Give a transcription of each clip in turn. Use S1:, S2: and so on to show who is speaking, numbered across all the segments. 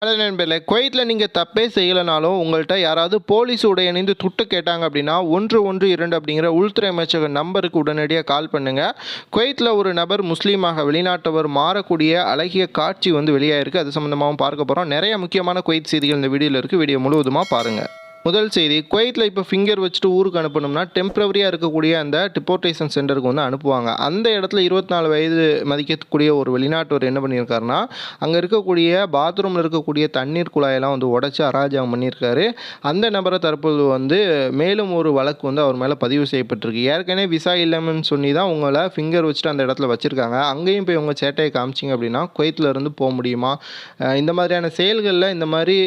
S1: Hello நண்பர்களே, குவைத்தில் நீங்கள் தப்பே செய்யலைனாலும் உங்கள்கிட்ட யாராவது போலீஸ் உடை அணிந்து துட்டு கேட்டாங்க அப்படின்னா 112 அப்படிங்கிற உள்துறை அமைச்சக நம்பருக்கு உடனடியாக கால் பண்ணுங்கள். குவைத்தில் ஒரு நபர் முஸ்லீமாக வெளிநாட்டவர் மாறக்கூடிய அழகிய காட்சி வெளியாயிருக்கு. அது சம்மந்தமாகவும் பார்க்க போகிறோம். நிறைய முக்கியமான குவைத் செய்திகள் இந்த வீடியோவில் இருக்குது. வீடியோ முழுவதுமாக பாருங்கள். முதல் செய்தி, குவைத்தில் இப்போ ஃபிங்கர் வச்சுட்டு ஊருக்கு அனுப்பணும்னா டெம்பரவரியாக இருக்கக்கூடிய அந்த டிப்போர்டேஷன் சென்டருக்கு அனுப்புவாங்க. அந்த இடத்துல 24 வயது மதிக்கக்கூடிய ஒரு வெளிநாட்டவர் என்ன பண்ணியிருக்காருன்னா, அங்கே இருக்கக்கூடிய பாத்ரூமில் இருக்கக்கூடிய தண்ணீர் குழாயெல்லாம் உடச்சி அராஜகம் பண்ணியிருக்காரு. அந்த நபரை தற்போது மேலும் ஒரு வழக்கு அவர் மேலே பதிவு செய்யப்பட்டிருக்கு. ஏற்கனவே விசா இல்லைன்னு சொல்லி தான் உங்களை ஃபிங்கர் வச்சுட்டு அந்த இடத்துல வச்சுருக்காங்க. அங்கேயும் போய் உங்கள் சேட்டையை காமிச்சிங்க அப்படின்னா குவைத்தில் இருந்து போக முடியுமா? இந்த மாதிரியான செயல்களில் இந்த மாதிரி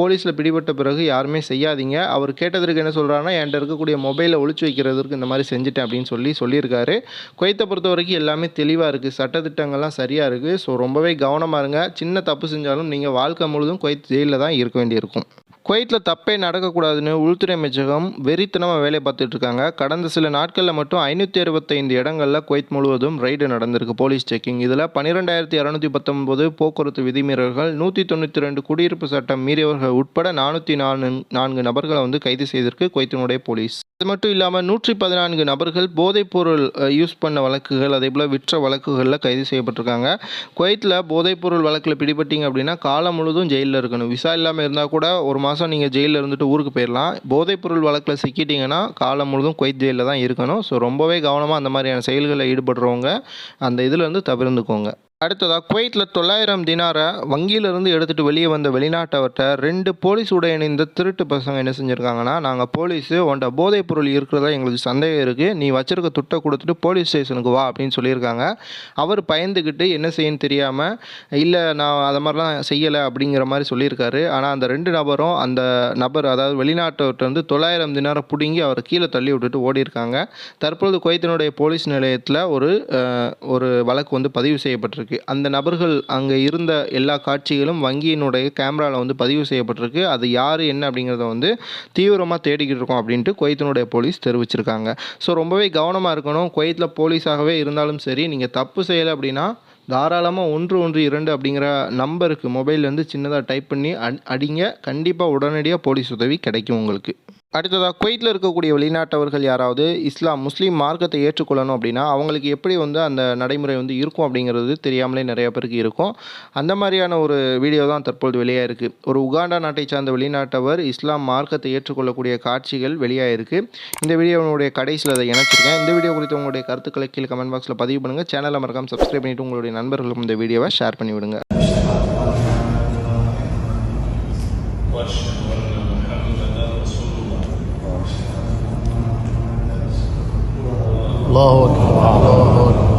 S1: போலீஸில் பிடிபட்ட பிறகு யாருமே செய்யாதீங்க. அவர் கேட்டதற்கு என்ன சொல்கிறாருன்னா, என்கிட்ட இருக்கக்கூடிய மொபைலை ஒழிச்சு வைக்கிறதுக்கு இந்த மாதிரி செஞ்சுட்டேன் அப்படின்னு சொல்லியிருக்காரு. குவைத்தை பொறுத்த வரைக்கும் எல்லாமே தெளிவாக இருக்குது. சட்டத்திட்டங்கள்லாம் சரியாக இருக்குது. ஸோ ரொம்பவே கவனமாக இருங்க. சின்ன தப்பு செஞ்சாலும் நீங்கள் வாழ்க்கை முழுதும் குவைத் ஜெயிலில் தான் இருக்க வேண்டியிருக்கும். குவைத்தில் தப்பே நடக்கக்கூடாதுன்னு உள்துறை அமைச்சகம் வெறித்தனமாக வேலை பார்த்துட்டு இருக்காங்க. கடந்த சில நாட்களில் மட்டும் 565 இடங்களில் குவைத் முழுவதும் ரைடு நடந்திருக்கு, போலீஸ் செக்கிங். இதில் 12,219 போக்குவரத்து விதிமீறல்கள், 192 குடியிருப்பு சட்டம் மீறியவர்கள் உட்பட 404 நபர்களை கைது செய்திருக்கு குவைத்தினுடைய போலீஸ். அது மட்டும் இல்லாமல் 114 நபர்கள் போதைப்பொருள் யூஸ் பண்ண வழக்குகள், அதே போல் விற்ற வழக்குகளில் கைது செய்யப்பட்டிருக்காங்க. குவைத்தில் போதைப்பொருள் வழக்கில் பிடிபட்டீங்க அப்படின்னா காலம் முழுதும் ஜெயிலில் இருக்கணும். விசா இல்லாமல் இருந்தால் கூட ஒரு மாதம் நீங்கள் ஜெயிலில் இருந்துட்டு ஊருக்கு போயிடலாம். போதைப்பொருள் வழக்கில் சிக்கிட்டீங்கன்னா காலம் முழுதும் குவைத் ஜெயிலில் தான் இருக்கணும். ஸோ ரொம்பவே கவனமாக அந்த மாதிரியான செயல்களில் ஈடுபடுறவங்க அந்த இதிலேருந்து தவிர்த்துக்கோங்க. அடுத்ததாக, குவைத்தில் 900 தினாரை வங்கியிலிருந்து எடுத்துகிட்டு வெளியே வந்த வெளிநாட்டவர்கிட்ட 2 போலீஸ் உடை அணிந்த திருட்டு பசங்க என்ன செஞ்சுருக்காங்கன்னா, நாங்கள் போலீஸு, உன்ட்ட போதைப் பொருள் இருக்கிறதா எங்களுக்கு சந்தேகம் இருக்குது, நீ வச்சுருக்க துட்டை கொடுத்துட்டு போலீஸ் ஸ்டேஷனுக்கு வா அப்படின்னு சொல்லியிருக்காங்க. அவர் பயந்துக்கிட்டு என்ன செய்யன்னு தெரியாமல், இல்லை நான் அதை மாதிரிலாம் செய்யலை அப்படிங்கிற மாதிரி சொல்லியிருக்காரு. ஆனால் அந்த 2 நபரும் அந்த நபர், அதாவது வெளிநாட்டவர்கிட்ட 900 தினாரை பிடுங்கி அவரை கீழே தள்ளி விட்டுட்டு ஓடிருக்காங்க. தற்பொழுது குவைத்தினுடைய போலீஸ் நிலையத்தில் ஒரு வழக்கு பதிவு செய்யப்பட்டிருக்கு. அந்த நபர்கள் அங்கே இருந்த எல்லா காட்சிகளும் வங்கியினுடைய கேமராவில் பதிவு செய்யப்பட்டிருக்கு. அது யார் என்ன அப்படிங்கிறத தீவிரமாக தேடிக்கிட்டு இருக்கோம் அப்படின்ட்டு குவைத்தினுடைய போலீஸ் தெரிவிச்சிருக்காங்க. ஸோ ரொம்பவே கவனமாக இருக்கணும். குவைத்தில் போலீஸாகவே இருந்தாலும் சரி, நீங்கள் தப்பு செய்யலை அப்படின்னா தாராளமாக 112 அப்படிங்கிற நம்பருக்கு மொபைல்லேருந்து சின்னதாக டைப் பண்ணி அடிங்க. கண்டிப்பாக உடனடியாக போலீஸ் உதவி கிடைக்கும் உங்களுக்கு. அடுத்ததாக, குவைத்தில் இருக்கக்கூடிய வெளிநாட்டவர்கள் யாராவது முஸ்லீம் மார்க்கத்தை ஏற்றுக்கொள்ளணும் அப்படின்னா அவங்களுக்கு எப்படி அந்த நடைமுறை இருக்கும் அப்படிங்கிறது தெரியாமலே நிறைய பேருக்கு இருக்கும். அந்த மாதிரியான ஒரு வீடியோ தான் தற்பொழுது வெளியாயிருக்கு. ஒரு உகாண்டா நாட்டை சார்ந்த வெளிநாட்டவர் இஸ்லாம் மார்க்கத்தை ஏற்றுக்கொள்ளக்கூடிய காட்சிகள் வெளியாயிருக்கு. இந்த வீடியோனுடைய கடைசியில் அதை இணைச்சிருக்கேன். இந்த வீடியோ குறித்து உங்களுடைய கருத்துக்களை கீழே கமெண்ட் பாக்ஸில் பதிவு பண்ணுங்கள். சேனலை மறக்காமல் சப்ஸ்கிரைப் பண்ணிவிட்டு உங்களுடைய நண்பர்களுக்கும் இந்த வீடியோவை ஷேர் பண்ணிவிடுங்க.
S2: الله أكبر الله أكبر.